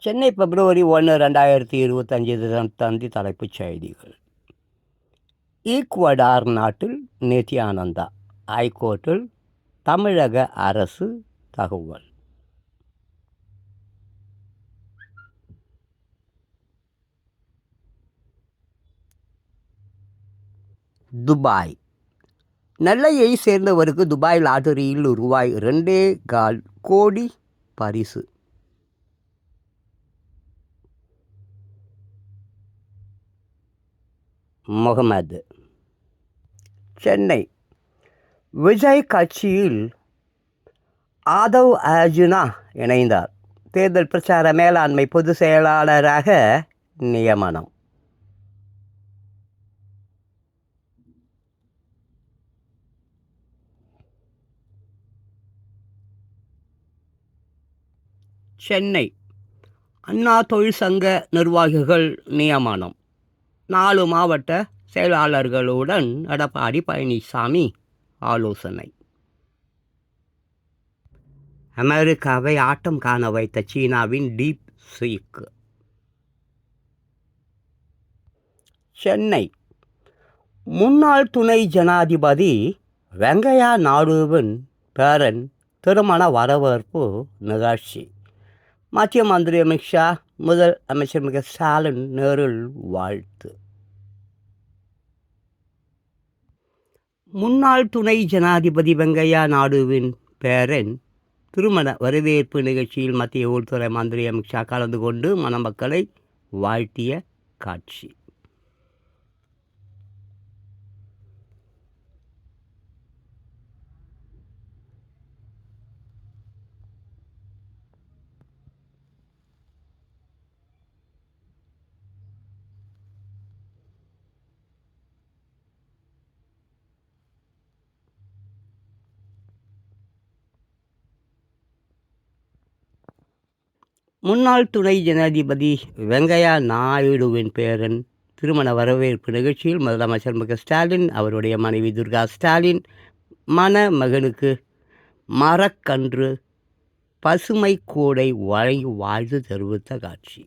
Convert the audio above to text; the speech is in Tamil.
சென்னை பிப்ரவரி 1, 2025 தினத்தந்தி தலைப்புச் செய்திகள். ஈக்குவடார் நாட்டில் நித்யானந்தா ஐகோர்ட்டில் தமிழக அரசு தகவல். துபாய் நெல்லையை சேர்ந்தவருக்கு துபாய் லாட்டரியில் ரூபாய் 2.25 கோடி பரிசு. முகமது சென்னை விஜய் கட்சியில் ஆதவ் அர்ஜுனா இணைந்தார். தேர்தல் பிரச்சார மேலாண்மை பொதுச் செயலாளராக நியமனம். சென்னை அண்ணா தொழிற்சங்க நிர்வாகிகள் நியமனம். 4 மாவட்ட செயலாளர்களுடன் எடப்பாடி பழனிசாமி ஆலோசனை. அமெரிக்காவை ஆட்டம் காண வைத்த சீனாவின் டீப் சீக். சென்னை முன்னாள் துணை ஜனாதிபதி வெங்கையா நாயுடுவின் பேரன் திருமண வரவேற்பு நிகழ்ச்சி. மத்திய மந்திரி அமித்ஷா, முதல் அமைச்சர் மு க ஸ்டாலின் நேரில் வாழ்த்து. முன்னாள் துணை ஜனாதிபதி வெங்கையா நாயுடுவின் பேரன் திருமண வரவேற்பு நிகழ்ச்சியில் மத்திய உள்துறை மந்திரி அமித்ஷா கலந்து கொண்டு மணமக்களை வாழ்த்திய காட்சி. முன்னாள் துணை ஜனாதிபதி வெங்கையா நாயுடுவின் பேரன் திருமண வரவேற்பு நிகழ்ச்சியில் முதலமைச்சர் மு க ஸ்டாலின் அவருடைய மனைவி துர்கா ஸ்டாலின் மணமகனுக்கு மரக்கன்று, பசுமை கூடை வழங்கி வாழ்த்து தெரிவித்த காட்சி.